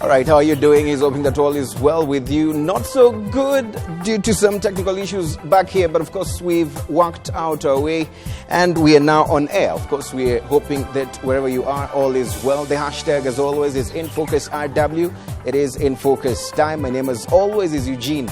All right, how are you doing? He's hoping that all is well with you. Not so good due to some technical issues back here, but of course we've worked out our way and we are now on air. Of course, we're hoping that wherever you are, all is well. The hashtag, as always, is InFocusRW. It is In Focus time. My name, as always, is Eugene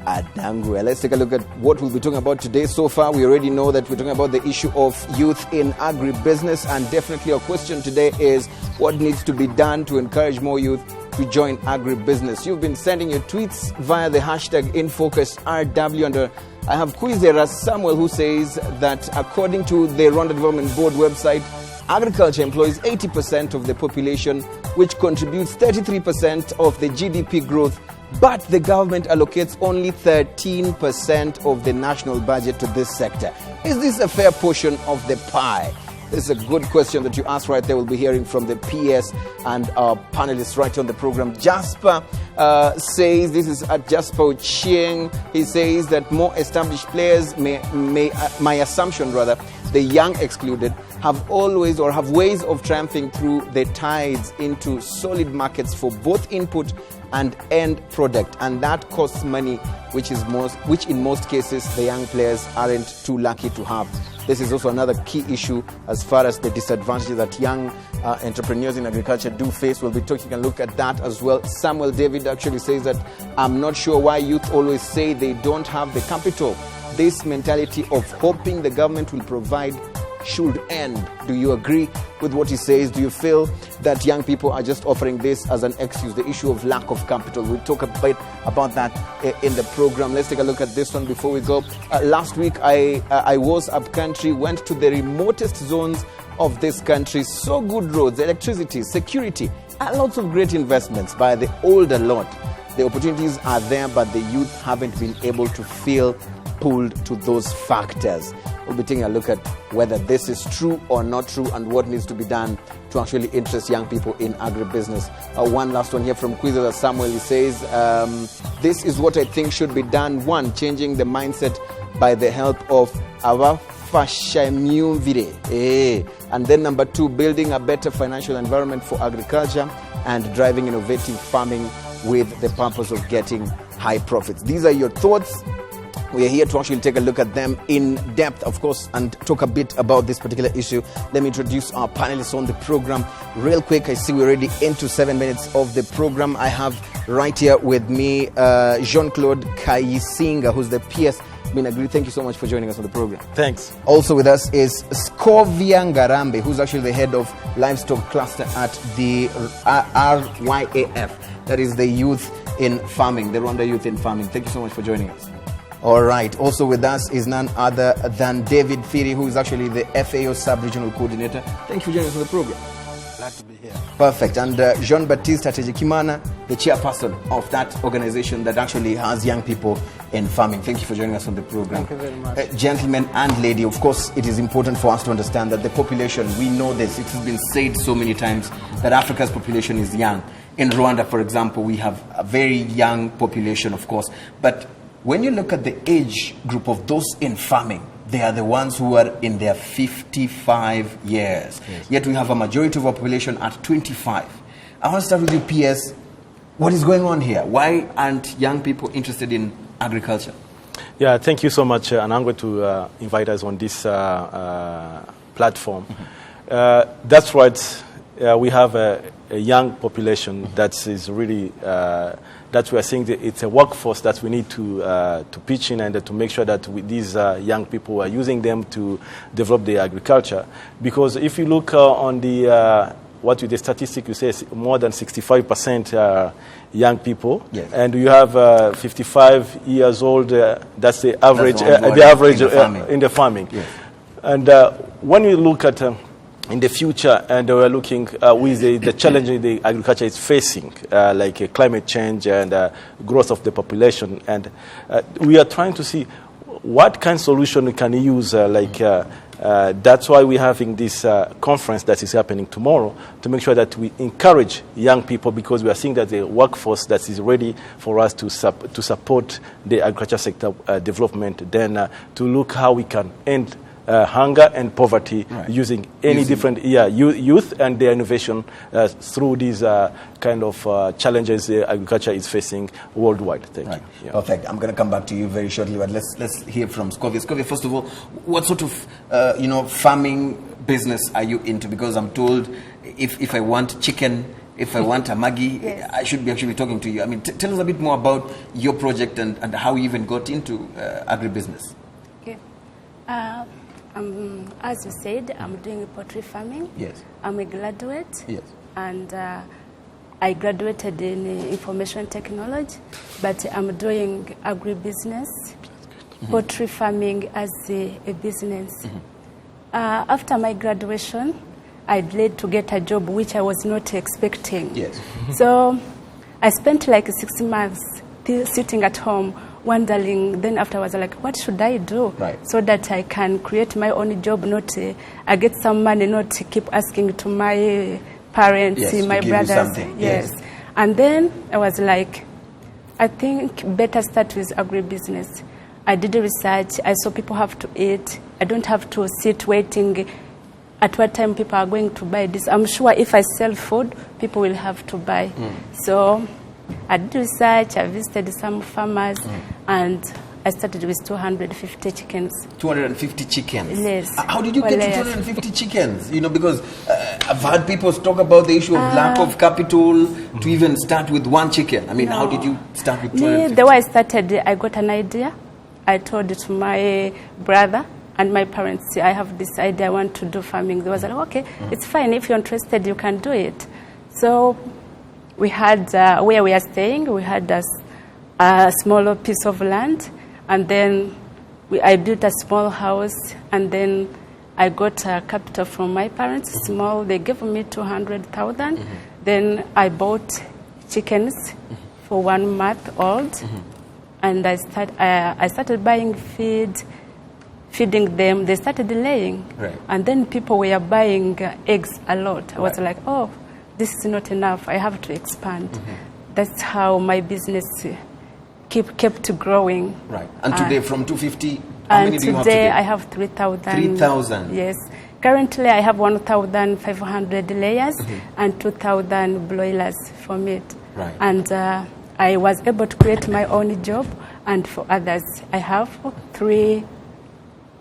Adangwe. Let's take a look at what we'll be talking about today. So far, we already know that we're talking about the issue of youth in agribusiness, and definitely our question today is what needs to be done to encourage more youth to join agribusiness. You've been sending your tweets via the hashtag InFocusRW, and I have Kwizera Samuel, who says that according to the Rwanda Development Board website, agriculture employs 80% of the population, which contributes 33% of the GDP growth, but the government allocates only 13% of the national budget to this sector. Is this a fair portion of the pie? This is a good question that you asked right there. We'll be hearing from the PS and our panelists right on the program. Jasper says, this is at Jasper Ochieng. He says that more established players my assumption rather, the young excluded, have always or have ways of triumphing through the tides into solid markets for both input and end product, and that costs money, which in most cases the young players aren't too lucky to have. This is also another key issue as far as the disadvantages that young entrepreneurs in agriculture do face. We'll be taking a look at that as well. Samuel David actually says that I'm not sure why youth always say they don't have the capital. This mentality of hoping the government will provide should end. Do you agree with what he says? Do you feel that young people are just offering this as an excuse, the issue of lack of capital? We'll talk a bit about that in the program. Let's take a look at this one before we go. Last week, I was up country, went to the remotest zones of this country. So good roads, electricity, security, and lots of great investments by the older lot. The opportunities are there, but the youth haven't been able to feel pulled to those factors. We'll be taking a look at whether this is true or not true and what needs to be done to actually interest young people in agribusiness. One last one here from Kwizera Samuel. He says, this is what I think should be done. One, changing the mindset by the help of our Fashamyumvire. And then number two, building a better financial environment for agriculture and driving innovative farming with the purpose of getting high profits. These are your thoughts. We are here to actually take a look at them in depth, of course, and talk a bit about this particular issue. Let me introduce our panelists on the program real quick. I see we're already into 7 minutes of the program. I have right here with me Jean-Claude Kayisinga, who's the PS Minagri. Thank you so much for joining us on the program. Thanks. Also with us is Scovia Ngarambe, who's actually the head of livestock cluster at the RYAF. That is the youth in farming, the Rwanda Youth in Farming. Thank you so much for joining us. All right. Also with us is none other than David Firi, who is actually the FAO Sub-Regional Coordinator. Thank you for joining us on the program. Glad to be here. Perfect. And Jean-Baptiste Hategekimana, the chairperson of that organization that actually has young people in farming. Thank you for joining us on the program. Thank you very much. Gentlemen and lady, of course, it is important for us to understand that the population, we know this, it has been said so many times that Africa's population is young. In Rwanda, for example, we have a very young population, of course. But when you look at the age group of those in farming, they are the ones who are in their 55 years. Yes. Yet we have a majority of our population at 25. I want to start with you, PS. What is going on here? Why aren't young people interested in agriculture? Yeah, thank you so much, Anangwe, to invite us on this platform. Mm-hmm. That's right. We have a young population that is really that we are saying that it's a workforce that we need to pitch in and to make sure that these young people are using them to develop their agriculture. Because if you look on the what with the statistic you say more than 65% young people, yes. And you have 55 years old. That's the average. The average in the farming. Yes. And when we look at in the future, and we're looking with the challenge the agriculture is facing, like climate change and growth of the population, and we are trying to see what kind of solution we can use. That's why we're having this conference that is happening tomorrow to make sure that we encourage young people, because we are seeing that the workforce that is ready for us to support the agriculture sector development. Then to look how we can end hunger and poverty Right. using any different youth and their innovation through these kind of challenges agriculture is facing worldwide. Thank you. Yeah. Perfect. I'm going to come back to you very shortly, but let's hear from Scovia. Scovia, first of all, what sort of farming business are you into? Because I'm told if I want chicken, if I want a Maggi, Yes. I should be actually talking to you. I mean, tell us a bit more about your project and how you even got into agribusiness. Okay. As you said, I'm doing poultry farming. Yes. I'm a graduate. Yes. And I graduated in information technology, but I'm doing agribusiness, poultry farming as a business. After my graduation, I delayed to get a job which I was not expecting. Yes. So I spent like 6 months sitting at home wondering. Then afterwards, like, what should I do Right. so that I can create my own job, not I get some money, not keep asking to my parents, Yes, my to give you brothers. something. Yes. And then I was like, I think better start with agribusiness. I did the research. I saw people have to eat. I don't have to sit waiting at what time people are going to buy this. I'm sure if I sell food, people will have to buy. So I did research. I visited some farmers, and I started with 250 chickens. 250 chickens. Yes. How did you get to Well, yes. 250 chickens? Because I've heard people talk about the issue of lack of capital to even start with one chicken. I mean, how did you start with 250? The way I started, I got an idea. I told it to my brother and my parents. I have this idea, I want to do farming. They was like, okay, it's fine. If you're interested, you can do it. So we had, where we are staying, we had a smaller piece of land. And then I built a small house. And then I got a capital from my parents, small. They gave me 200,000. Then I bought chickens for 1 month old. And I started buying feed, feeding them. They started laying. Right. And then people were buying eggs a lot. I was like, oh, this is not enough. I have to expand. That's how my business kept growing. Right. And today, from 250, how many do you have today today? I have 3,000. 3,000? Yes. Currently, I have 1,500 layers and 2,000 broilers for meat. Right. And I was able to create my own job, and for others, I have 3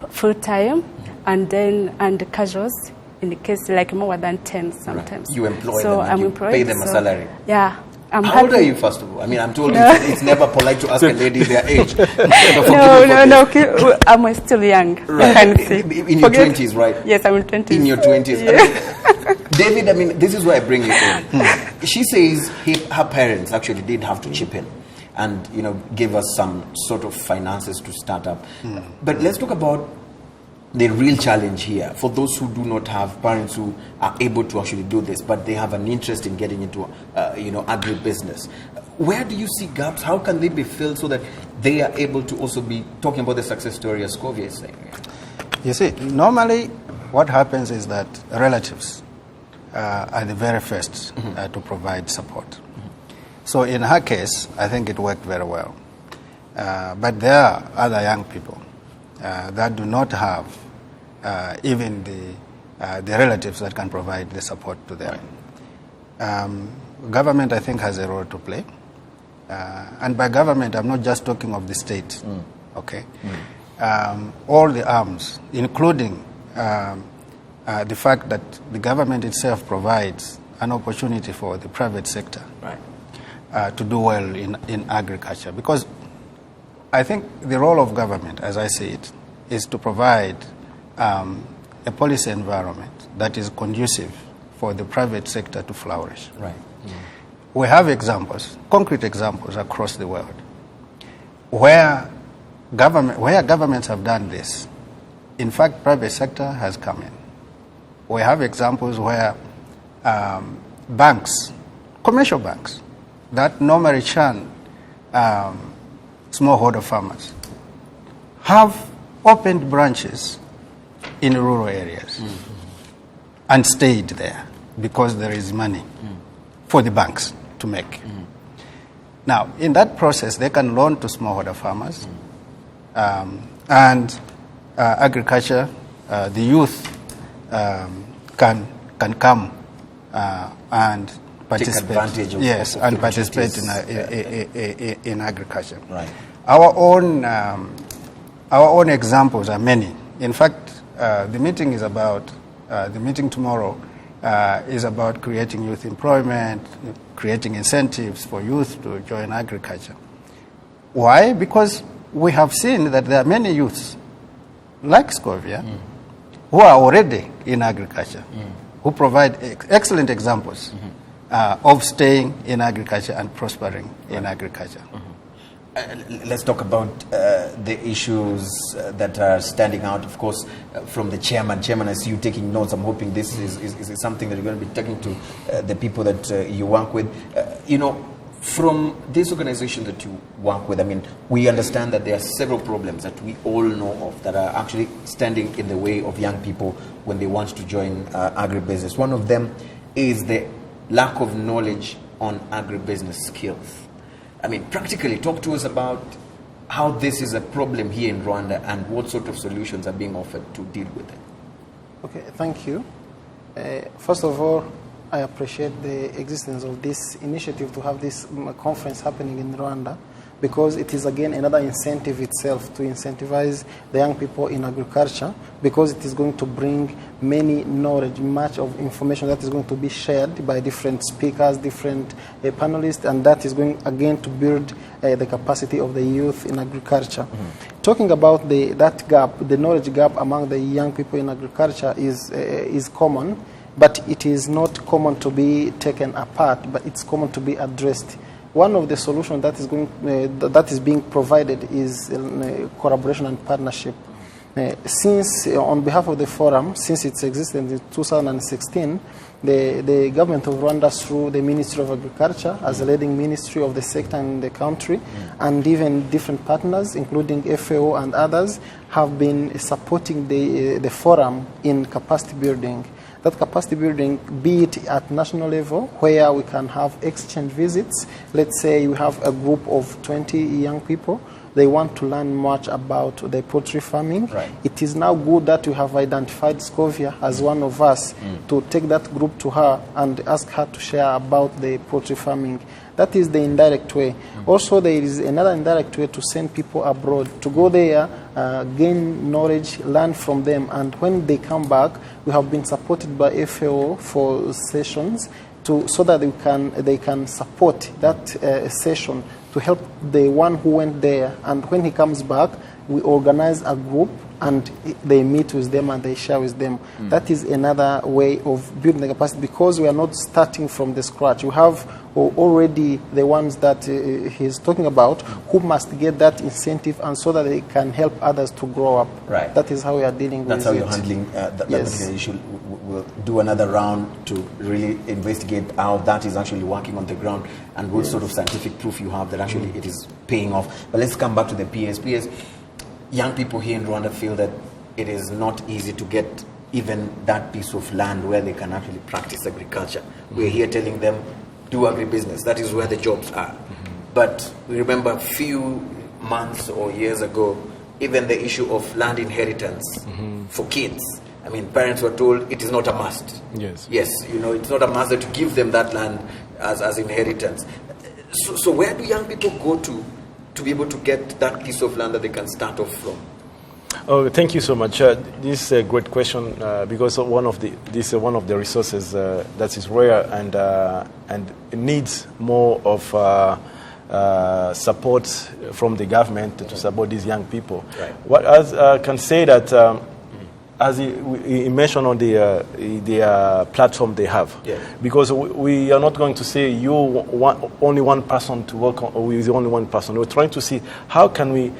full-time and casuals, in the case like more than 10 sometimes. You employ so them and I'm you employed, pay them a so, salary. Yeah. How old are you, first of all? I mean, I'm told it's never polite to ask a lady their age. No. I'm still young. Right. I can see. In your 20s, right? Yes, I'm in 20s. In your 20s. Yeah. I mean, David, I mean, this is why I bring you in. She says her parents actually did have to chip in and, give us some sort of finances to start up. But let's talk about the real challenge here for those who do not have parents who are able to actually do this, but they have an interest in getting into, agribusiness. Where do you see gaps? How can they be filled so that they are able to also be talking about the success story as Scovia is saying? You see, normally what happens is that relatives are the very first to provide support. So in her case, I think it worked very well. But there are other young people that do not have even the relatives that can provide the support to them. Government, I think, has a role to play. And by government, I'm not just talking of the state, okay? All the arms, including the fact that the government itself provides an opportunity for the private sector to do well in agriculture. Because I think the role of government, as I see it, is to provide a policy environment that is conducive for the private sector to flourish. Right. We have examples, concrete examples across the world, where governments have done this. In fact, private sector has come in. We have examples where banks, commercial banks, that normally shun smallholder farmers, have opened branches in rural areas and stayed there because there is money for the banks to make. Now, in that process, they can loan to smallholder farmers, and agriculture the youth can come and participate. Take advantage of and participate in agriculture. Right. Our own examples are many. In fact, the meeting tomorrow is about creating youth employment, creating incentives for youth to join agriculture. Why? Because we have seen that there are many youths like Scovia who are already in agriculture, who provide excellent examples of staying in agriculture and prospering in agriculture. Let's talk about the issues that are standing out, of course, from the chairman. Chairman, I see you taking notes. I'm hoping this is something that you're going to be taking to the people that you work with. From this organization that you work with, I mean, we understand that there are several problems that we all know of that are actually standing in the way of young people when they want to join agribusiness. One of them is the lack of knowledge on agribusiness skills. I mean, practically, talk to us about how this is a problem here in Rwanda and what sort of solutions are being offered to deal with it. Okay, thank you. First of all, I appreciate the existence of this initiative to have this conference happening in Rwanda, because it is again another incentive itself to incentivize the young people in agriculture, because it is going to bring many knowledge, much of information that is going to be shared by different speakers, different panelists, and that is going again to build the capacity of the youth in agriculture. Talking about that gap, the knowledge gap among the young people in agriculture is common, but it is not common to be taken apart, but it's common to be addressed. One of the solutions that is being provided is collaboration and partnership. Since, on behalf of the forum, since its existence in 2016, the government of Rwanda, through the Ministry of Agriculture, as a leading ministry of the sector in the country, and even different partners, including FAO and others, have been supporting the forum in capacity building. That capacity building, be it at national level, where we can have exchange visits. Let's say you have a group of 20 young people. They want to learn much about the poultry farming. Right. It is now good that you have identified Scovia as one of us to take that group to her and ask her to share about the poultry farming. That is the indirect way. Also, there is another indirect way to send people abroad, to go there, gain knowledge, learn from them, and when they come back, we have been supported by FAO for sessions so that they can support that session to help the one who went there. And when he comes back, we organize a group and they meet with them and they share with them. That is another way of building the capacity, because we are not starting from the scratch. We have already the ones that he's talking about who must get that incentive, and so that they can help others to grow up. Right. That is how we are dealing with it. That's how you're handling that particular issue. We'll do another round to really investigate how that is actually working on the ground and what sort of scientific proof you have that actually it is paying off. But let's come back to the PS. Young people here in Rwanda feel that it is not easy to get even that piece of land where they can actually practice agriculture. We're here telling them, do agribusiness. That is where the jobs are. But we remember a few months or years ago, even the issue of land inheritance for kids. I mean, parents were told it is not a must. Yes, it's not a must to give them that land as inheritance. So where do young people go to be able to get that piece of land that they can start off from? Oh, thank you so much. This is a great question because this is one of the resources that is rare and it needs more of support from the government to support these young people. Right. What I can say that as he mentioned on the platform they have, because we are not going to say only one person to work on, or with only one person. We're trying to see how can we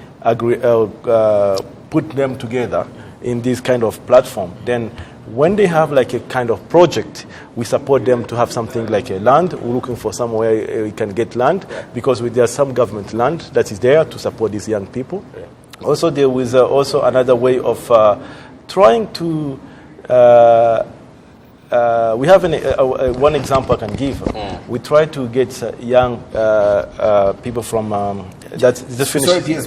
put them together in this kind of platform. Then when they have like a kind of project, we support them to have something like a land. We're looking for somewhere we can get land, because there's some government land that is there to support these young people. Also, there was also another way of trying to, we have one example I can give. We try to get young people from That's just finished. Sorry, Piers,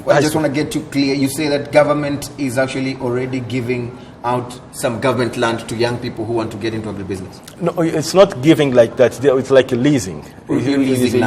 I just want to get you clear. You say that government is actually already giving out some government land to young people who want to get into agribusiness. No, it's not giving like that. It's like a leasing. Leasing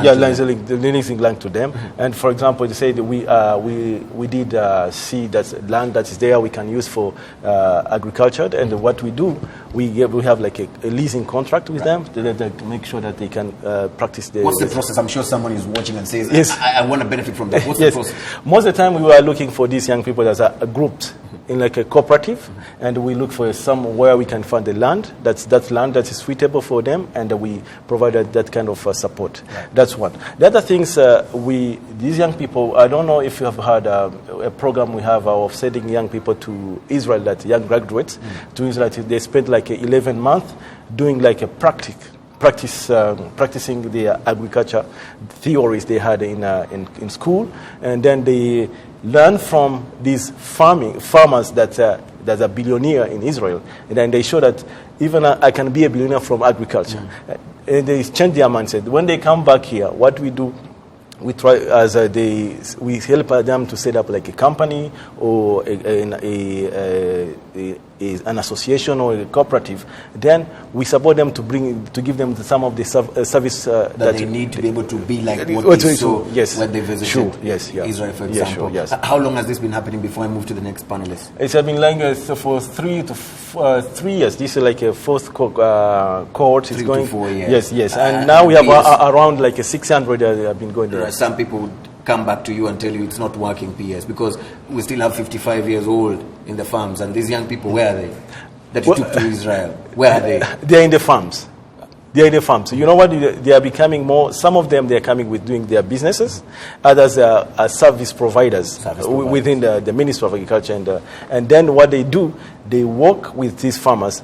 Leasing land to them. And for example, they say that we did see that land that is there we can use for agriculture. And what we do, we have like a leasing contract with them to make sure that they can practice their. What's the process? I'm sure someone is watching and says, yes. I want to benefit from that. What's the process? Most of the time, we were looking for these young people that are grouped in like a cooperative, and we look for somewhere we can find the land that land that is suitable for them, and we provided that kind of support. Right. That's one. The other things these young people, I don't know if you have heard a program we have of sending young people to Israel, that young graduates to Israel. They spend like 11 months doing like a practicing the agriculture theories they had in school, and then they learn from these farmers that are billionaire in Israel, and then they show that even I can be a billionaire from agriculture. And they change their mindset. When they come back here, what we do, we try we help them to set up like a company or an association or a cooperative. Then we support them to give them some of the service that they need to be able to be like what they saw when they visited Israel, for example. How long has this been happening before I move to the next panelist? It's been like for 3 to 3 years. This is like a fourth cohort. 3 to 4 years. Yes. And now we have around like 600 that have been going there. Some people would come back to you and tell you it's not working, PS, because we still have 55 years old in the farms, and these young people, where are they? That you took to Israel, where are they? They're in the farms. So you know what? They are becoming more. Some of them, they are coming with doing their businesses. Others are service providers within the Ministry of Agriculture. And then what they do, they work with these farmers,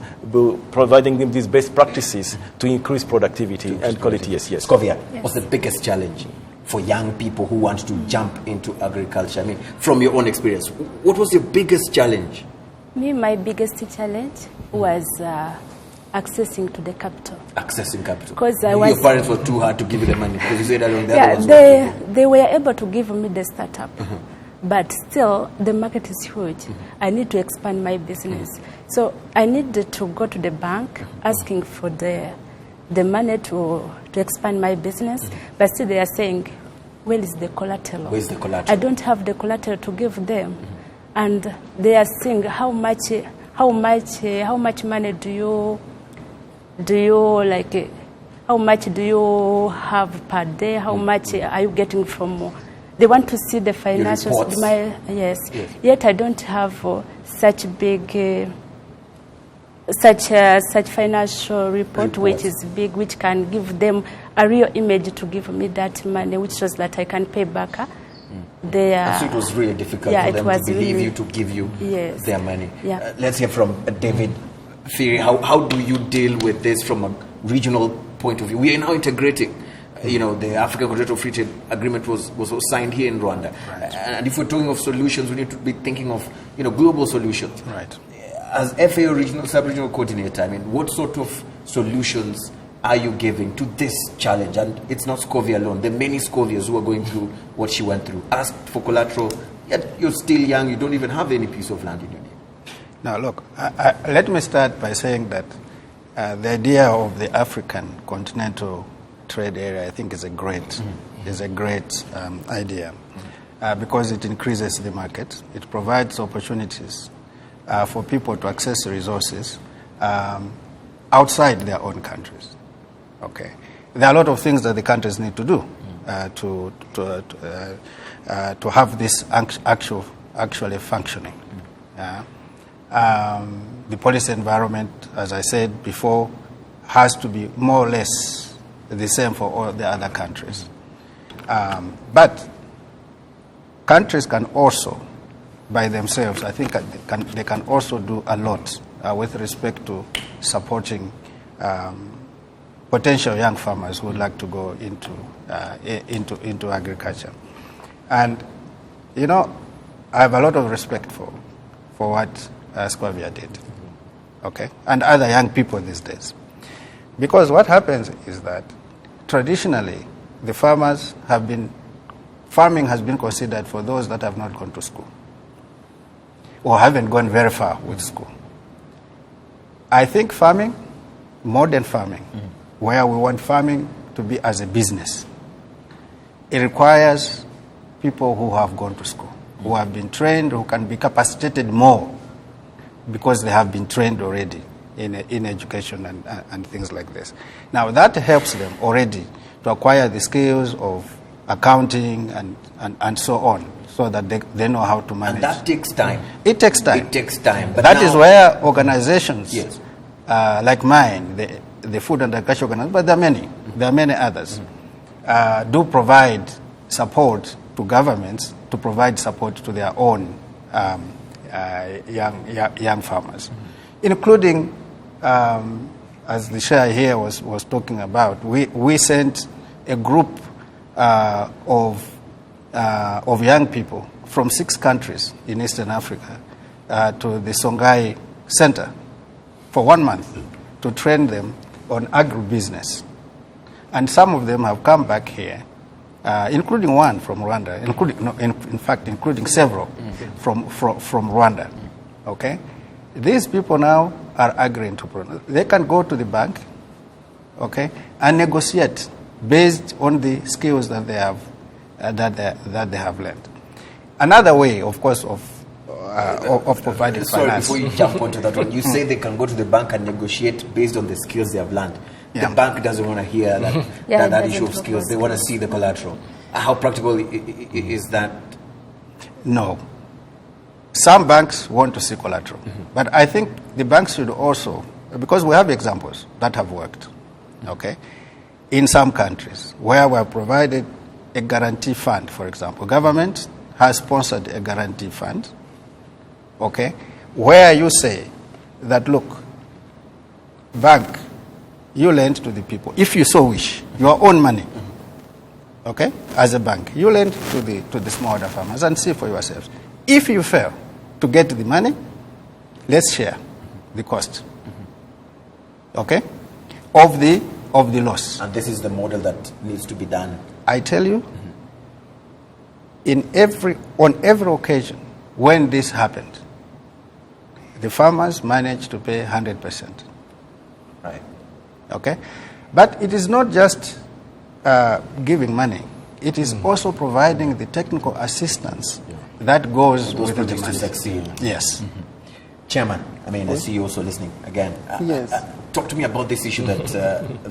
providing them these best practices to increase productivity and quality. Yes. Scovia, what's the biggest challenge for young people who want to jump into agriculture? I mean, from your own experience, what was your biggest challenge? My biggest challenge was accessing to the capital. Accessing capital. Because your parents were too hard to give you the money, because you said that they were able to give me the startup. But still, the market is huge. I need to expand my business. So I needed to go to the bank asking for the money to expand my business. But still they are saying, where is the collateral? Where is the collateral? I don't have the collateral to give them. And they are saying, how much money do you how much do you have per day? How much are you getting from? They want to see the financials. Yes. Yet I don't have such big, such financial report which is big, which can give them a real image to give me that money, which shows that I can pay back. So it was really difficult for them to believe you, to give you their money. Let's hear from David Phiri. How do you deal with this from a regional point of view? We are now integrating. The African Continental Free Trade Agreement was signed here in Rwanda. Right. And if we're talking of solutions, we need to be thinking of global solutions. Right. As FAO sub-regional coordinator, I mean, what sort of solutions are you giving to this challenge? And it's not Scovia alone. There are many Scovias who are going through what she went through. Asked for collateral, yet you're still young, you don't even have any piece of land in your name. Now, look, let me start by saying that the idea of the African Continental Trade Area, I think, is a great idea because it increases the market. It provides opportunities for people to access resources outside their own countries. Okay, there are a lot of things that the countries need to do to have this actually functioning. The policy environment, as I said before, has to be more or less the same for all the other countries. But countries can also, by themselves, I think they can also do a lot with respect to supporting potential young farmers who would like to go into agriculture. And I have a lot of respect for what Scovia did, okay, and other young people these days, because what happens is that traditionally the farmers have been farming has been considered for those that have not gone to school or haven't gone very far with school. I think farming, modern farming, where we want farming to be as a business, it requires people who have gone to school, who have been trained, who can be capacitated more because they have been trained already in education and things like this. Now that helps them already to acquire the skills of accounting and so on, so that they know how to manage. And that takes time. It takes time. It takes time. But that now, is where organizations yes, like mine, the Food and Agriculture Organization, but there are many others, do provide support to governments to provide support to their own young farmers, including, as the chair here was talking about, we sent a group of young people from 6 countries in Eastern Africa to the Songhai Center for 1 month to train them on agribusiness. And some of them have come back here, including one from Rwanda, including several from Rwanda. Okay? These people now are agri-entrepreneurs. They can go to the bank, okay, and negotiate based on the skills that they have that they have learned. Another way, of course, of providing finance. Sorry, before you jump onto that one, you say they can go to the bank and negotiate based on the skills they have learned. Yeah. The bank doesn't want to hear that, that issue of skills. They want to see the collateral. How practical is that? No. Some banks want to see collateral. But I think the banks should also, because we have examples that have worked, okay, in some countries where we have provided a guarantee fund, for example. Government has sponsored a guarantee fund, okay, where you say that, look, bank, you lend to the people, if you so wish, your own money, okay, as a bank, you lend to the smallholder farmers and see for yourselves. If you fail to get the money, let's share the cost, okay, of the loss. And this is the model that needs to be done. I tell you, on every occasion when this happened, the farmers managed to pay 100%. Right. Okay? But it is not just giving money. It is also providing the technical assistance that goes those with the projects to money. succeed. Yes. Chairman, I see you also listening again. Yes. Talk to me about this issue that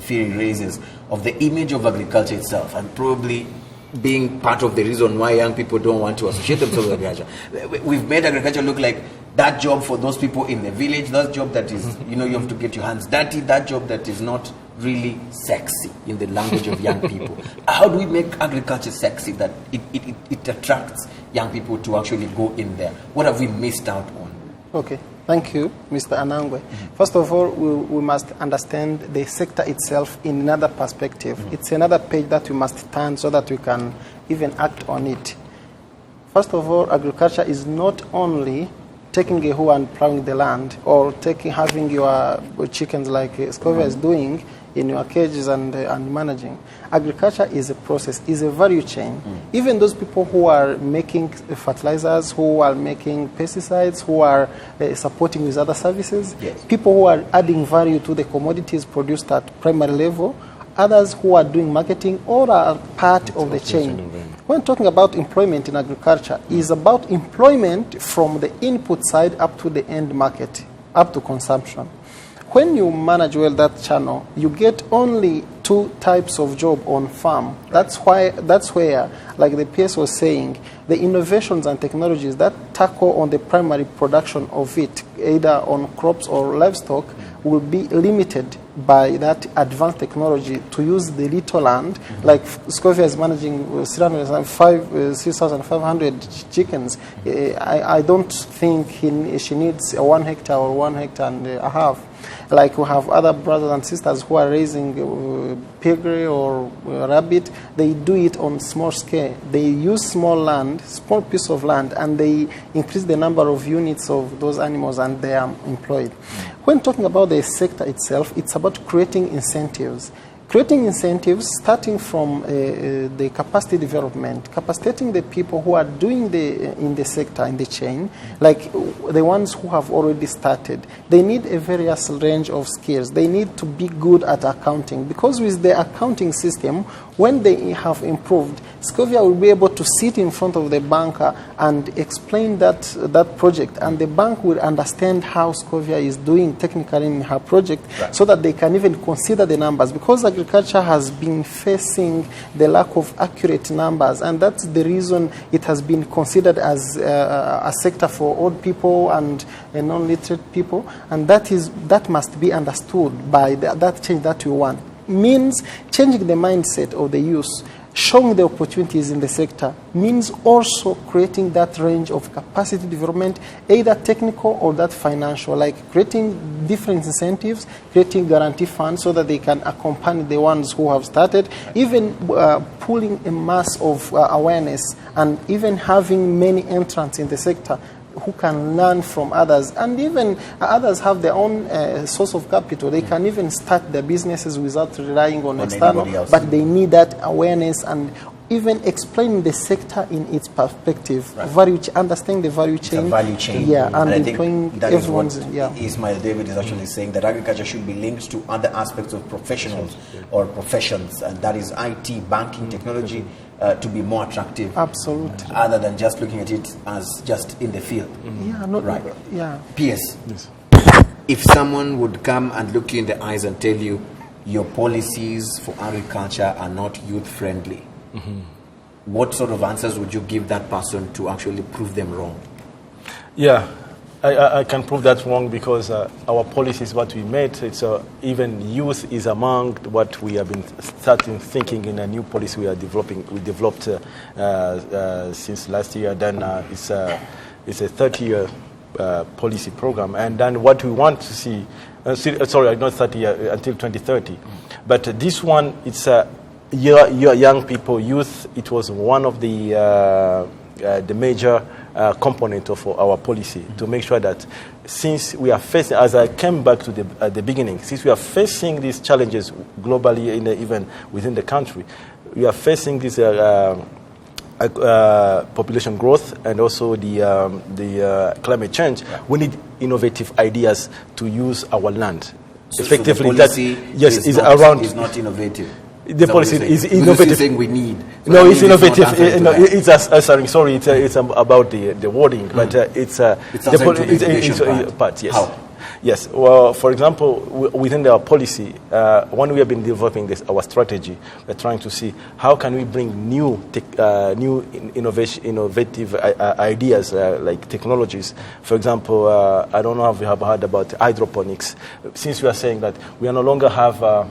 Theory raises of the image of agriculture itself, and probably being part of the reason why young people don't want to associate themselves with agriculture. We've made agriculture look like that job for those people in the village, that job that is, you have to get your hands dirty, that job that is not really sexy in the language of young people. How do we make agriculture sexy that it attracts young people to actually go in there? What have we missed out on? Okay, thank you, Mr. Anangwe. First of all, we must understand the sector itself in another perspective. It's another page that we must turn so that we can even act on it. First of all, agriculture is not only taking a hoe and plowing the land, or having your chickens like Scovia is doing in your cages and managing. Agriculture is a process, is a value chain. Even those people who are making fertilizers, who are making pesticides, who are supporting with other services, yes, people who are adding value to the commodities produced at primary level, others who are doing marketing, all are part of the chain. When talking about employment in agriculture, is about employment from the input side up to the end market, up to consumption. When you manage well that channel, you get only 2 types of job on farm. That's where, like the PS was saying, the innovations and technologies that tackle on the primary production of it, either on crops or livestock, will be limited by that advanced technology to use the little land. Like Scovia is managing 6,500 chickens. I don't think she needs 1 hectare or 1 hectare and a half. Like we have other brothers and sisters who are raising piggery or rabbit. They do it on small scale. They use small piece of land, and they increase the number of units of those animals, and they are employed. When talking about the sector itself, it's about creating incentives, creating incentives starting from the capacity development, capacitating the people who are doing in the sector, in the chain, like the ones who have already started. They need a various range of skills. They need to be good at accounting, because with the accounting system, when they have improved, Scovia will be able to sit in front of the banker and explain that project, and the bank will understand how Scovia is doing technically in her project, right, so that they can even consider the numbers, because agriculture has been facing the lack of accurate numbers, and that's the reason it has been considered as a sector for old people and non-literate people, and that must be understood by that change that we want. Means changing the mindset of the youth, showing the opportunities in the sector, means also creating that range of capacity development, either technical or that financial, like creating different incentives, creating guarantee funds so that they can accompany the ones who have started, even pulling a mass of awareness, and even having many entrants in the sector who can learn from others, and even others have their own source of capital. They can even start their businesses without relying on external, but they need that awareness and even explaining the sector in its perspective, right, understanding the value chain. Value chain. Yeah, and I think that is what Ismail David is actually saying, that agriculture should be linked to other aspects of professionals or professions, and that is IT, banking, technology, to be more attractive. Absolutely. Other than just looking at it as just in the field. Yeah, not right. Yeah. PS, yes. If someone would come and look you in the eyes and tell you your policies for agriculture are not youth-friendly, what sort of answers would you give that person to actually prove them wrong? Yeah, I can prove that wrong, because our policies, what we made, it's even youth is among what we have been starting thinking in a new policy we are developing. We developed since last year. Then it's a 30-year policy program, and then what we want to see. Sorry, not 30 years until 2030, but this one, it's young people, youth. It was one of the major component of our policy, to make sure that, since we are facing, as I came back to the beginning, since we are facing these challenges globally, even within the country, we are facing this population growth and also the climate change. We need innovative ideas to use our land effectively. So the policy is not innovative. The policy is innovative. You're saying we need. So no, it's innovative. It's sorry. It's about the wording, but it's part. Yes. How? Yes. Well, for example, within our policy, when we have been developing our strategy, we're trying to see how can we bring new innovative ideas, like technologies. For example, I don't know if you have heard about hydroponics. Since we are saying that we no longer have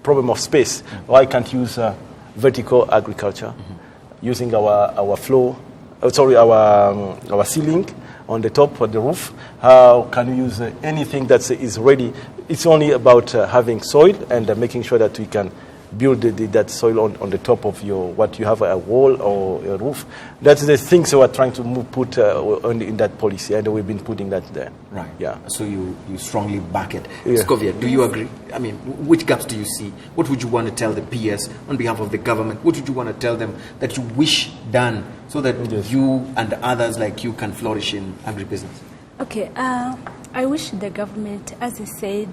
problem of space, why can't use vertical agriculture, using our ceiling on the top of the roof? How can we use anything that is ready? It's only about having soil and making sure that we can build that soil on the top of what you have, a wall or a roof. That's the things we are trying to put in that policy, and we've been putting that there. Right. Yeah. So you strongly back it. Yeah. Scovia, do you agree? I mean, which gaps do you see? What would you want to tell the PS on behalf of the government? What would you want to tell them that you wish done so that you and others like you can flourish in agribusiness? Okay. I wish the government, as you said,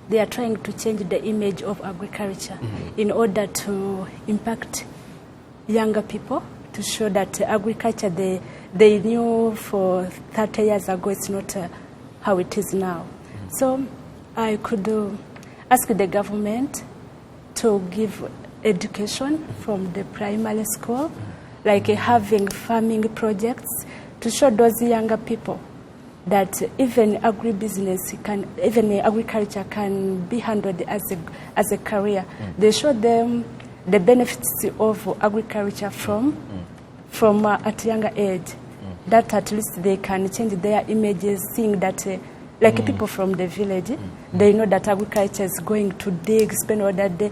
they are trying to change the image of agriculture in order to impact younger people, to show that agriculture they knew for 30 years ago, it's not how it is now. So I could ask the government to give education from the primary school, like having farming projects, to show those younger people that even agriculture can be handled as a career. They show them the benefits of agriculture from at a younger age. That at least they can change their images, seeing that like people from the village, they know that agriculture is going to spend all that day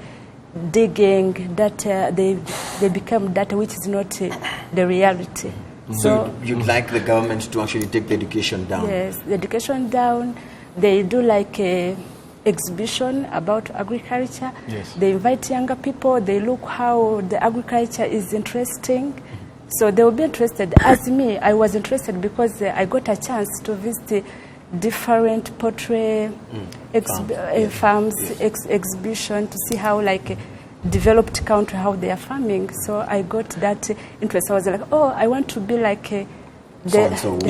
digging, that they become that which is not the reality. So you'd like the government to actually take the education down? Yes, the education down. They do like exhibition about agriculture. Yes. They invite younger people. They look how the agriculture is interesting. So they will be interested. As me, I was interested because I got a chance to visit different poultry farms exhibition to see how like a developed country, how they are farming. So I got that interest. I was like, oh, I want to be like the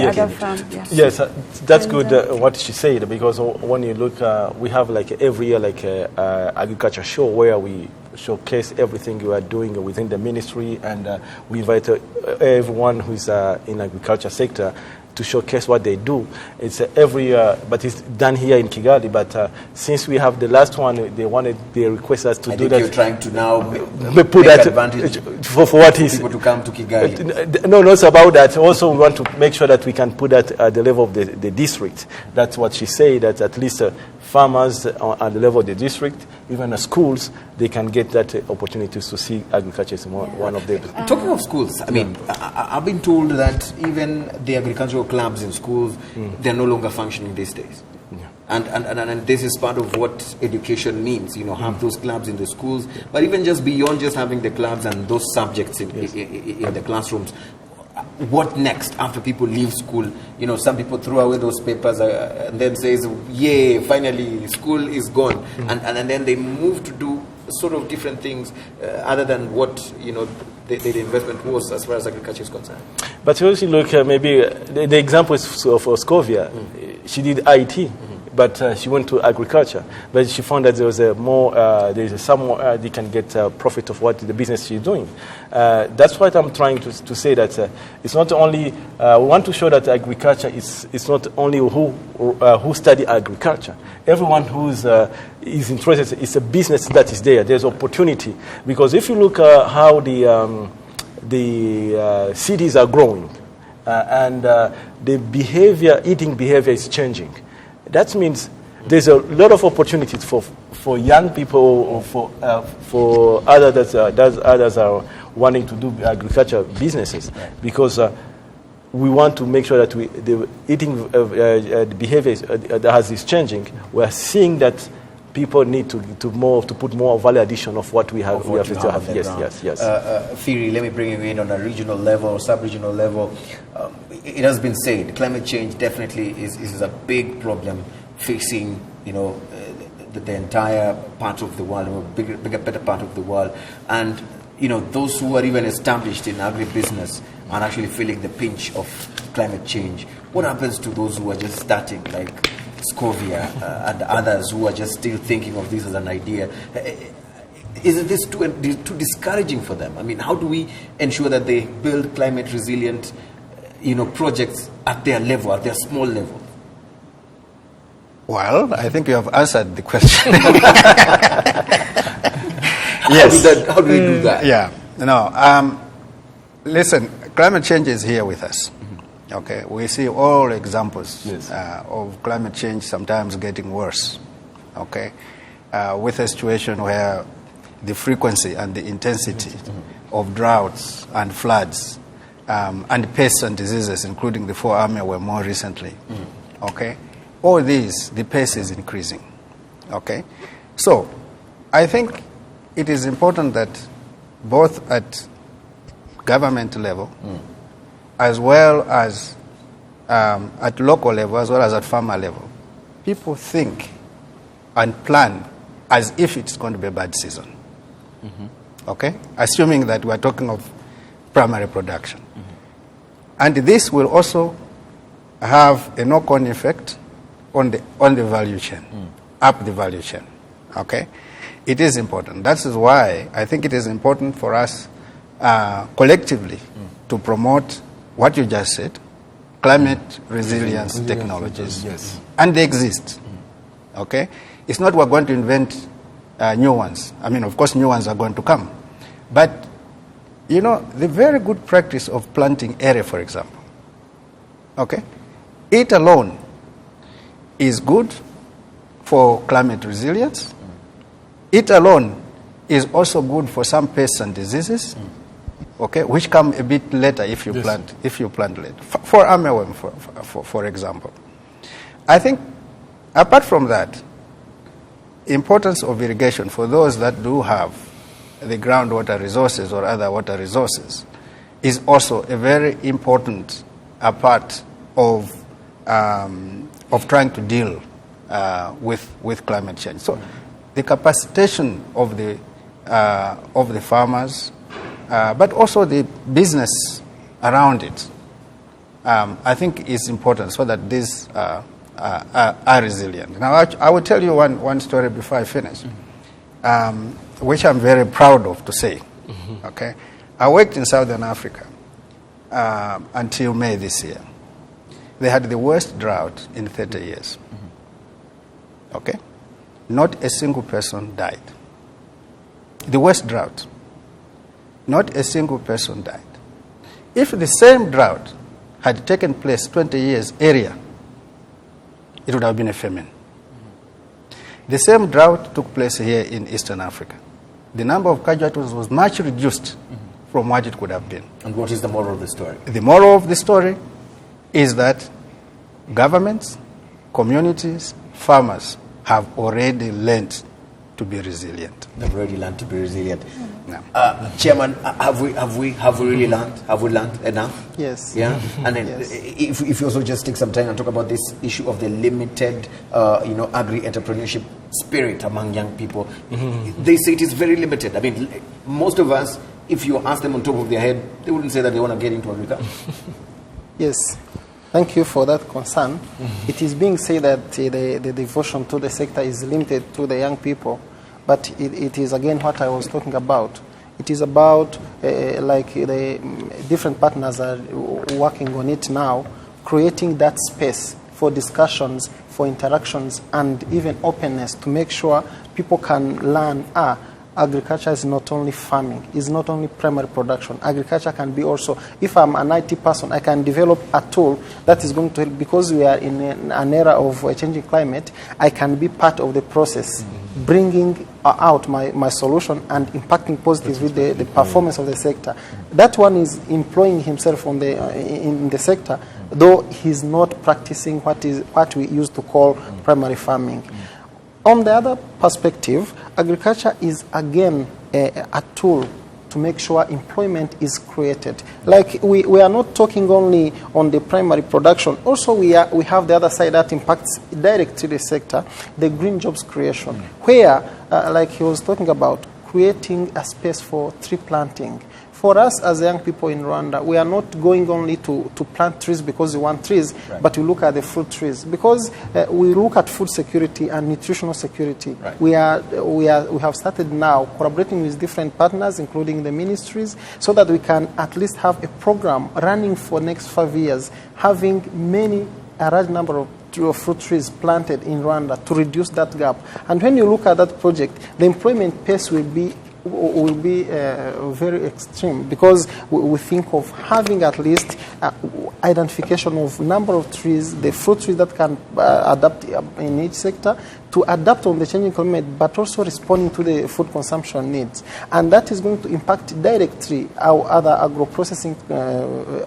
other farm. Yeah. Yes, that's good what she said, because when you look, we have like every year like agriculture show where we showcase everything you are doing within the ministry, and we invite everyone who's in agriculture sector to showcase what they do. It's every year, but it's done here in Kigali. But since we have the last one, they request us to do that. You're trying to now put that advantage for what is people to come to Kigali. No, not about that. Also, we want to make sure that we can put that at the level of the district. That's what she said. That at least farmers at the level of the district, even the schools, they can get that opportunity to see agriculture as one of them. Talking of schools, I mean, I've been told that even the agricultural clubs in schools, they're no longer functioning these days. Yeah. And this is part of what education means, you know, have those clubs in the schools, but even just beyond just having the clubs and those subjects in the classrooms. What next after people leave school? You know, some people throw away those papers and then says, "Yay! Finally, school is gone," and then they move to do sort of different things other than what the investment was as far as agriculture is concerned. But you also look maybe the example is of Scovia. She did IT. But she went to agriculture. But she found that there was some more they can get profit of what the business she's doing. That's what I'm trying to say, that it's not only, we want to show that agriculture is not only who study agriculture. Everyone who's is interested, it's a business that is there. There's opportunity. Because if you look how the cities are growing and the eating behavior is changing, that means there's a lot of opportunities for young people or for others are wanting to do agriculture businesses, because we want to make sure that the eating behavior is changing. We are seeing that people need to put more value addition of what we have. Yes. Phiri, let me bring you in on a regional level, sub-regional level. It has been said, climate change definitely is a big problem facing, the entire part of the world, or better part of the world. And, those who are even established in agribusiness are actually feeling the pinch of climate change. What happens to those who are just starting, like Scovia and others who are just still thinking of this as an idea? Is this too discouraging for them? I mean, how do we ensure that they build climate resilient, projects at their level, at their small level? Well, I think you have answered the question. Yes. How do we do that? Yeah. No. Listen, climate change is here with us. Okay, we see all examples of climate change sometimes getting worse. Okay, with a situation where the frequency and the intensity of droughts and floods and pests and diseases, including the 4 armyworm more recently. Okay, all these, the pace is increasing. Okay, so I think it is important that both at government level, as well as at local level, as well as at farmer level, people think and plan as if it's going to be a bad season. Okay? Assuming that we're talking of primary production. And this will also have a knock-on effect on the value chain, up the value chain. Okay? It is important. That is why I think it is important for us collectively to promote what you just said, climate resilience technologies. Yes. And they exist. Okay? It's not we're going to invent new ones. I mean, of course, new ones are going to come. But, the very good practice of planting area, for example, okay, it alone is good for climate resilience. It alone is also good for some pests and diseases, okay, which come a bit later if you plant later. For armyworm, for example. I think, apart from that, importance of irrigation for those that do have the groundwater resources or other water resources is also a very important part of trying to deal with climate change. So the capacitation of the farmers, but also the business around it, I think is important so that these are resilient. Now, I will tell you one story before I finish, which I'm very proud of to say. Okay, I worked in Southern Africa until May this year. They had the worst drought in 30 years. Okay, not a single person died. The worst drought, not a single person died. If the same drought had taken place 20 years earlier, it would have been a famine. The same drought took place here in Eastern Africa. The number of casualties was much reduced from what it could have been. And what is the moral of the story? The moral of the story is that governments, communities, farmers have already learned to be resilient. They've already learned to be resilient. Yeah. Chairman, have we really learned? Have we learned enough? Yes. Yeah. And then, Yes. if you also just take some time and talk about this issue of the limited, agri-entrepreneurship spirit among young people, they say it is very limited. I mean, most of us, if you ask them on top of their head, they wouldn't say that they want to get into agriculture. Yes. Thank you for that concern. It is being said that the devotion to the sector is limited to the young people, but it is again what I was talking about. It is about like the different partners are working on it now, creating that space for discussions, for interactions, and even openness to make sure people can learn, agriculture is not only farming, it's not only primary production. Agriculture can be also, if I'm an IT person, I can develop a tool that is going to help, because we are in an era of a changing climate, I can be part of the process, bringing out my solution and impacting positively with the performance of the sector. That one is employing himself in the sector, though he's not practicing what we used to call primary farming. On the other perspective, agriculture is again a tool to make sure employment is created. Like we are not talking only on the primary production. Also, we have the other side that impacts directly the sector, the green jobs creation, where, like he was talking about, creating a space for tree planting. For us as young people in Rwanda, we are not going only to plant trees because we want trees, but we look at the fruit trees. Because we look at food security and nutritional security. Right. We have started now collaborating with different partners, including the ministries, so that we can at least have a program running for next 5 years, having a large number of fruit trees planted in Rwanda to reduce that gap. And when you look at that project, the employment pace will be very extreme, because we think of having at least identification of number of trees, the fruit trees that can adapt in each sector, to adapt on the changing climate, but also responding to the food consumption needs. And that is going to impact directly our other agro-processing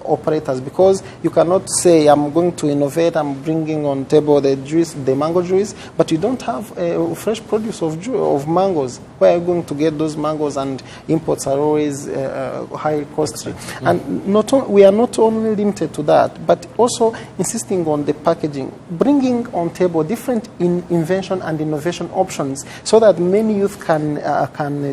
operators, because you cannot say, I'm going to innovate, I'm bringing on table the mango juice, but you don't have fresh produce of mangoes. Where are you going to get those mangoes? And imports are always high costly. And we are not only limited to that, but also insisting on the packaging, bringing on table different invention and innovation options, so that many youth can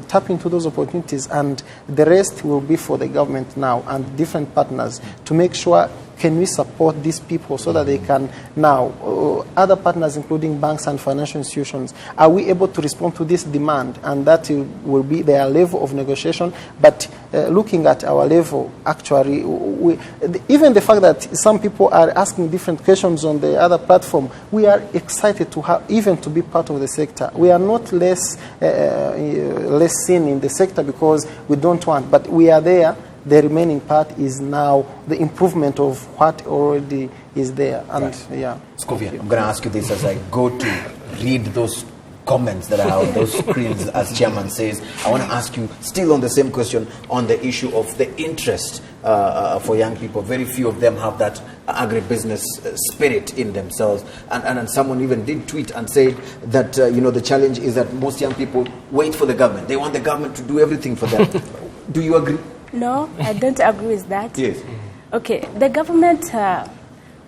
tap into those opportunities, and the rest will be for the government now and different partners to make sure, can we support these people so that they can now, other partners including banks and financial institutions, are we able to respond to this demand? And that will be their level of negotiation. But looking at our level, actually, even the fact that some people are asking different questions on the other platform, we are excited to have, even to be part of the sector. We are not less seen in the sector because we don't want, but we are there. The remaining part is now the improvement of what already is there. And Scovia, I'm going to ask you this as I go to read those comments that are on those screens, as chairman says. I want to ask you, still on the same question, on the issue of the interest for young people. Very few of them have that agribusiness spirit in themselves. And someone even did tweet and said that, the challenge is that most young people wait for the government. They want the government to do everything for them. Do you agree? No, I don't agree with that. Yes. Okay, the government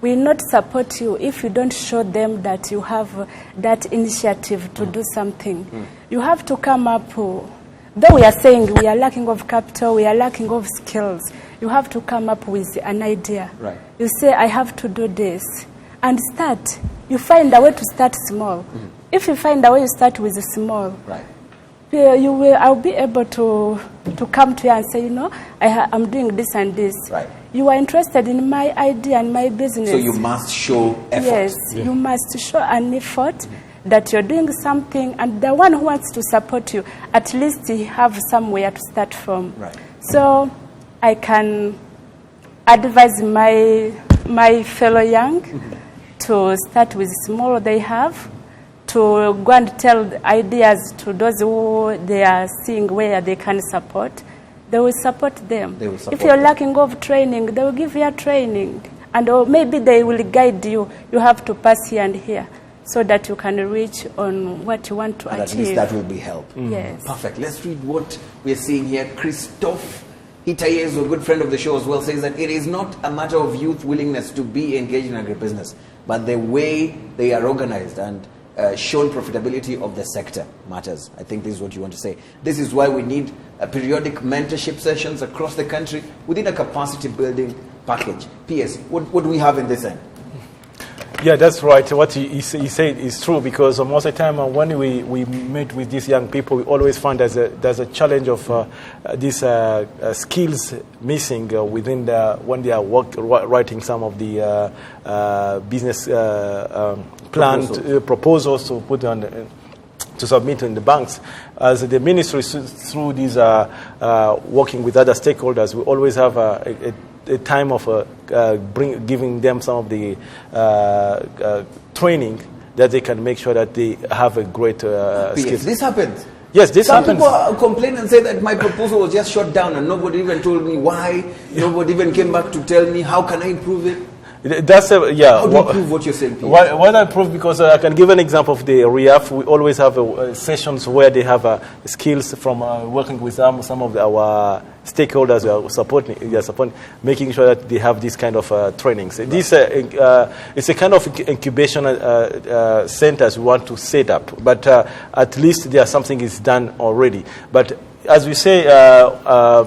will not support you if you don't show them that you have that initiative to do something. You have to come up, though we are saying we are lacking of capital, we are lacking of skills, you have to come up with an idea. Right. You say, I have to do this, and start. You find a way to start small. If you find a way to start with small, Right. I'll be able to come to you and say, I'm doing this and this. Right. You are interested in my idea and my business. So you must show effort. Yes, you must show an effort that you're doing something, and the one who wants to support you, at least he have somewhere to start from. Right. So I can advise my fellow young to start with small they have, to go and tell the ideas to those who they are seeing where they can support. They will support them. They will support if you're them. lacking of training, they will give you training. And or maybe they will guide you. You have to pass here and here so that you can reach on what you want to And achieve. at least that will be help. Yes. Perfect. Let's read what we're seeing here. Christophe Itayezo, a good friend of the show as well, says that it is not a matter of youth willingness to be engaged in agribusiness, but the way they are organized and shown profitability of the sector matters. I think this is what you want to say. This is why we need periodic mentorship sessions across the country within a capacity building package. P.S. What do we have in this end? Yeah, that's right. What he said is true, because most of the time when we meet with these young people, we always find there's a challenge of these skills missing within when they are writing some of the business plan proposals to put on to submit in the banks. As the ministry, through these working with other stakeholders, we always have a time of giving them some of the training that they can make sure that they have a great skills. This happens. Yes, this Some happens. people complain and say that my proposal was just shot down and nobody even told me why. Nobody even came back to tell me how can I improve it. That's yeah. How do you prove what you're saying, Peter? Why I prove? Because I can give an example of the RIAF. We always have sessions where they have skills from working with some of our stakeholders who are supporting, making sure that they have this kind of trainings. Right. This it's a kind of incubation centers we want to set up, but at least something is done already. But as we say, I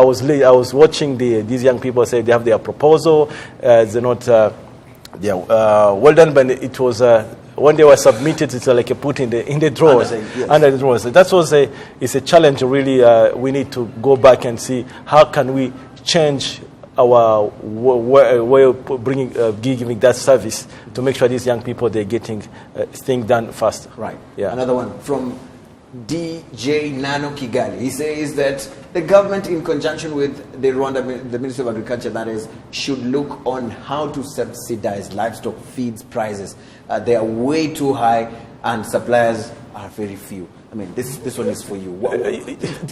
was watching these young people say they have their proposal. They're not well done, but it was when they were submitted. It's like a put in the drawers, under the drawers. That was it's a challenge. Really, we need to go back and see how can we change our way of giving that service to make sure these young people they're getting things done fast. Right. Yeah. Another one from DJ Nano Kigali. He says that the government, in conjunction with the Rwanda, the Ministry of Agriculture, that is, should look on how to subsidize livestock feeds prices. They are way too high, and suppliers are very few. I mean, this one is for you.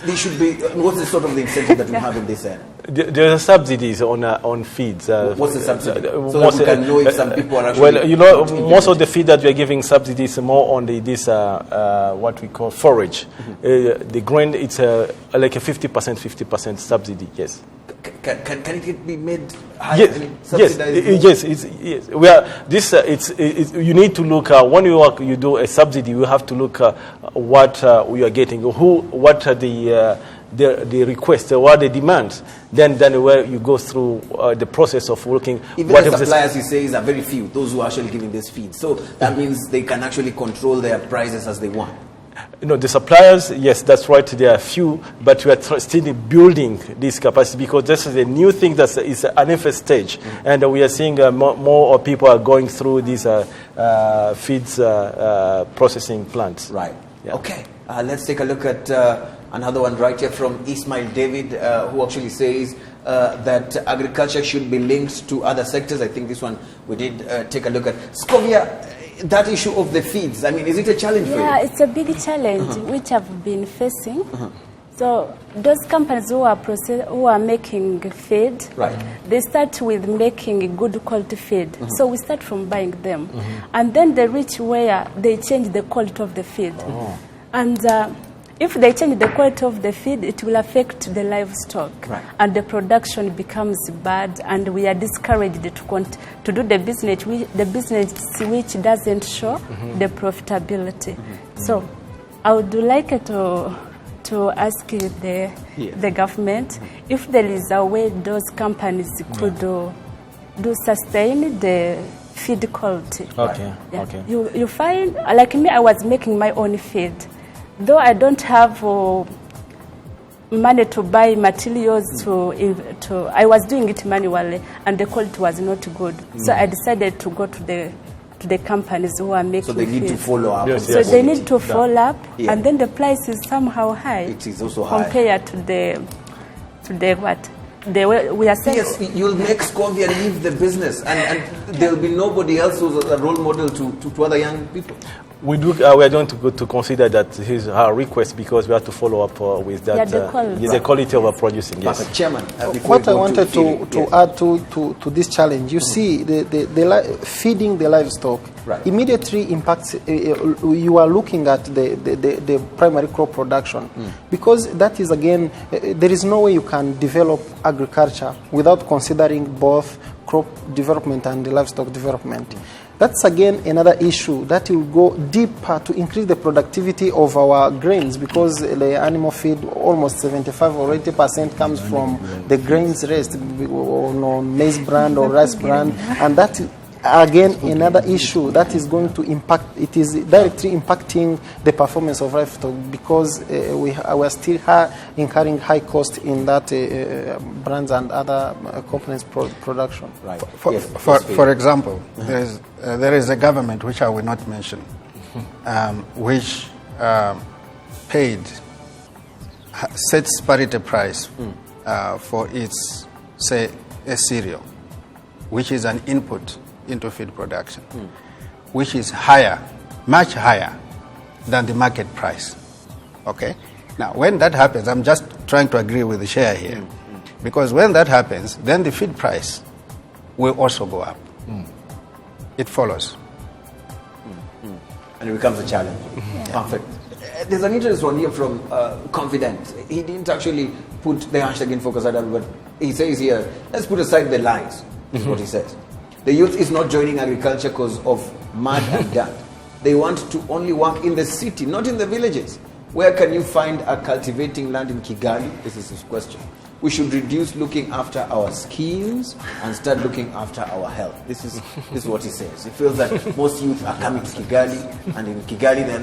They should be. What's the sort of the incentive that we have in this end? There are subsidies on feeds. What's the subsidy? So that we can know if some people are actually... Well, most of the feed that we are giving subsidies more on this what we call forage. The grain, it's like a 50% subsidy. Yes. Can it be made higher? Yes. We are this. You need to look when you do a subsidy. You have to look what we are getting, what are the requests, what are the demands. Then where you go through the process of working. Even the suppliers, you say, are very few. Those who are actually giving this feed. So that means they can actually control their prices as they want. The suppliers, yes, that's right. There are few, but we are still building this capacity because this is a new thing that is an infant stage, and we are seeing more people are going through these feeds processing plants. Right. Yeah. Okay. Let's take a look at another one right here from Ismail David, who actually says that agriculture should be linked to other sectors. I think this one we did take a look at. Scovia, that issue of the feeds, I mean, is it a challenge for you? Yeah, it's a big challenge which I've been facing. So those companies who are making feed, Right. they start with making good quality feed. So we start from buying them. And then they reach where they change the quality of the feed. And if they change the quality of the feed, it will affect the livestock. Right. And the production becomes bad, and we are discouraged to do the business which doesn't show the profitability. So I would like to ask the government if there is a way those companies could do sustain the feed quality. Okay, Yeah. okay. You find, like me, I was making my own feed. Though I don't have money to buy materials I was doing it manually, and the quality was not good. So I decided to go to the companies who are making So they need to feed. follow up. Yes, on So yes. they need to follow up, Yeah. and then the price is somehow high. It is also high. compared to the what we are saying. Yes, you'll make Scovia leave the business, and there'll be nobody else who's a role model to other young people. We are going to consider that his our request, because we have to follow up with that. Yeah, the quality. The quality of our producing. Yes. Perfect. Chairman, before What we I go wanted feeding, to yes. add to this challenge, you see, feeding the livestock Right. immediately impacts. You are looking at the primary crop production, because that is again, there is no way you can develop agriculture without considering both crop development and the livestock development. That's again another issue that will go deeper to increase the productivity of our grains, because the animal feed, almost 75 or 80% comes from the grains raised, or maize bran or rice bran, and that again another issue that is going to impact. It is directly impacting the performance of livestock, because we are still incurring high cost in that brands and other components production. Right. For, Yes, for example, there is a government, which I will not mention, which sets parity price for its, say, a cereal, which is an input into feed production, which is higher, much higher than the market price. Okay? Now, when that happens, I'm just trying to agree with the chair here, because when that happens, then the feed price will also go up. It follows. And it becomes a challenge. Perfect. There's an interesting one here from Confident. He didn't actually put the hashtag in focus, but he says here, let's put aside the lies, is what he says. The youth is not joining agriculture because of mud and dirt. They want to only work in the city, not in the villages. Where can you find a cultivating land in Kigali? This is his question. We should reduce looking after our skins and start looking after our health. This is what he says. He feels that most youth are coming to Kigali, and in Kigali, then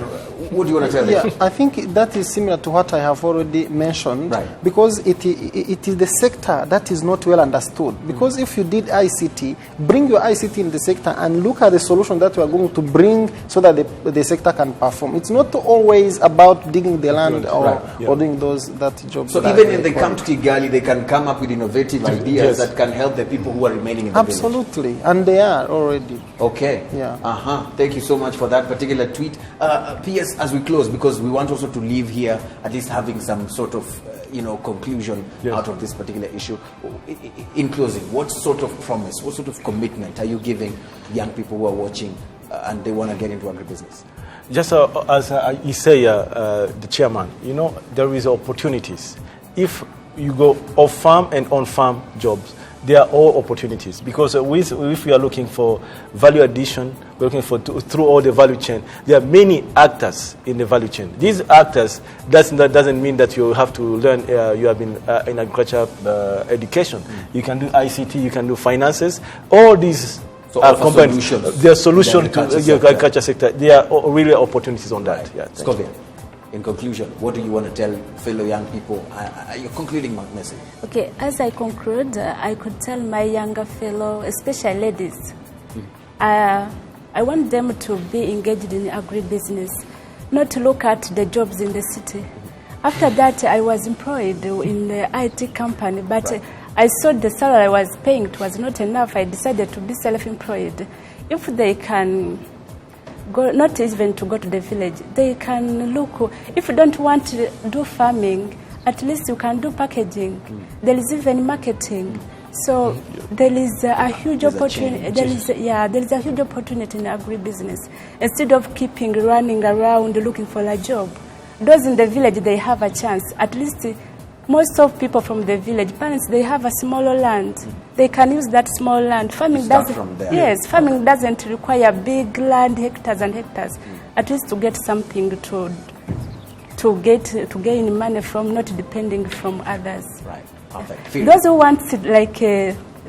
what do you want to tell them? Yeah, I think that is similar to what I have already mentioned, Right. because it is the sector that is not well understood. Because if you did ICT, bring your ICT in the sector and look at the solution that we are going to bring so that the sector can perform. It's not always about digging the land or doing that job. So even if they come to Kigali, they can come up with innovative ideas that can help the people who are remaining in the village. Absolutely, and they are already. Okay. Yeah. Thank you so much for that particular tweet. P.S. as we close, because we want also to leave here at least having some sort of conclusion out of this particular issue. In closing, what sort of promise, what sort of commitment are you giving young people who are watching and they want to get into agribusiness? Just as you say, the chairman, there is opportunities. If you go off-farm and on-farm jobs, there are all opportunities, because if we are looking for value addition, we're looking for through all the value chain. There are many actors in the value chain. These actors, that doesn't mean that you have to learn, you have been in agriculture education. You can do ICT, you can do finances, all these companies. There are solutions to the agriculture sector. There are really opportunities on that. Yeah, Scovia, in conclusion, what do you want to tell fellow young people? Your concluding message. Okay, as I conclude, I could tell my younger fellow, especially ladies, I want them to be engaged in agribusiness, not to look at the jobs in the city. After that, I was employed in the IT company, but I saw the salary I was paying, it was not enough. I decided to be self-employed. If they can not even to go to the village. They can look, if you don't want to do farming, at least you can do packaging. There is even marketing. So there is a huge opportunity. There is a huge opportunity in agribusiness. Instead of keeping running around looking for a job, those in the village, they have a chance. At least most of people from the village, parents, they have a smaller land. They can use that small land. Farming doesn't. From there. Yes, farming doesn't require big land, hectares and hectares. At least to get something to gain money from, not depending from others. Right. Perfect. Those who want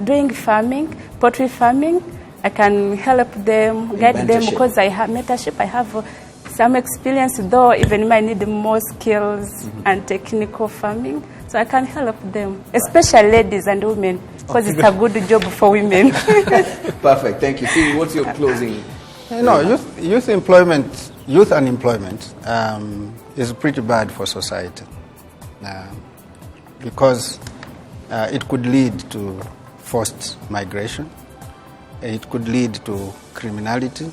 doing farming, poultry farming, I can help them, guide them, because I have mentorship. I have some experience, though even I need more skills and technical farming, so I can help them, especially ladies and women, because it's a good job for women. Perfect. Thank you. Phil, what's your closing? Youth unemployment is pretty bad for society because it could lead to forced migration. It could lead to criminality,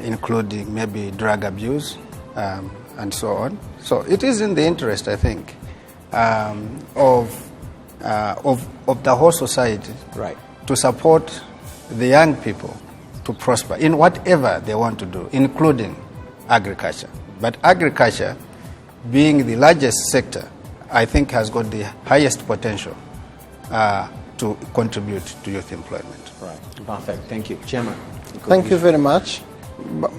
including maybe drug abuse and so on. So it is in the interest, I think, of the whole society, right, to support the young people to prosper in whatever they want to do, including agriculture. But agriculture, being the largest sector, I think has got the highest potential to contribute to youth employment. Right. Perfect. Thank you. Chairman. Thank you very much.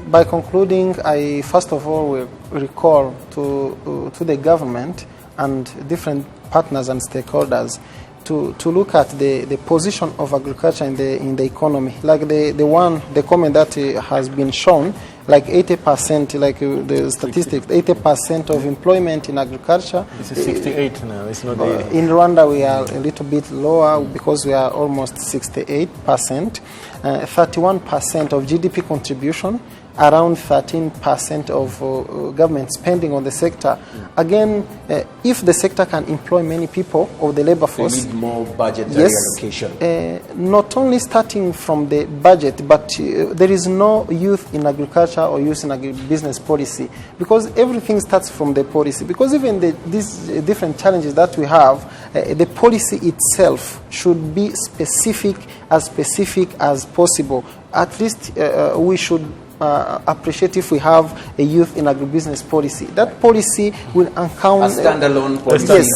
By concluding, I first of all will recall to the government and different partners and stakeholders to look at the position of agriculture in the economy. Like the comment that has been shown, like 80%, like the statistics, 80% of employment in agriculture. This is 68 now, it's not 80. In Rwanda we are a little bit lower because we are almost 68%. 31% of GDP contribution, around 13% of government spending on the sector. Again, if the sector can employ many people or the labor force, you need more budgetary allocation. Not only starting from the budget, but there is no youth in agriculture or youth in agribusiness policy, because everything starts from the policy. Because even these different challenges that we have, the policy itself should be specific as possible. At least we should appreciate if we have a youth in agribusiness policy. That policy will encounter a standalone policy. Yes,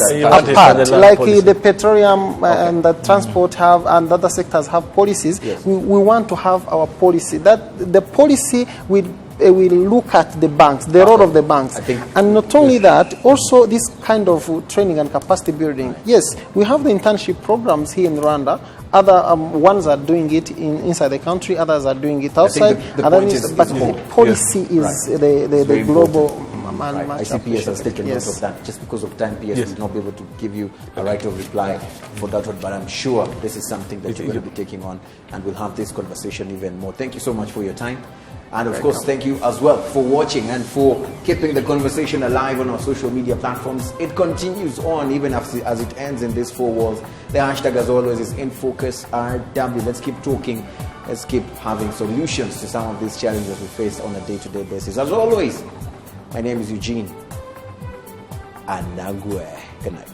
apart, like policy. the petroleum and the transport have, and other sectors have policies. Yes. We want to have our policy. That the policy will look at the banks, the role of the banks, and not only that, also this kind of training and capacity building. Yes, we have the internship programs here in Rwanda. Other ones are doing it inside the country, others are doing it outside. The point is but policy is the global. Right. ICPS has taken note of that. Just because of time, PS will not be able to give you a right of reply for that one, but I'm sure this is something that you're going to be taking on, and we'll have this conversation even more. Thank you so much for your time. And of course, thank you as well for watching and for keeping the conversation alive on our social media platforms. It continues on even as it ends in these four walls. The hashtag, as always, is InFocusRW. Let's keep talking. Let's keep having solutions to some of these challenges we face on a day-to-day basis. As always, my name is Eugene Anagwe. Good night.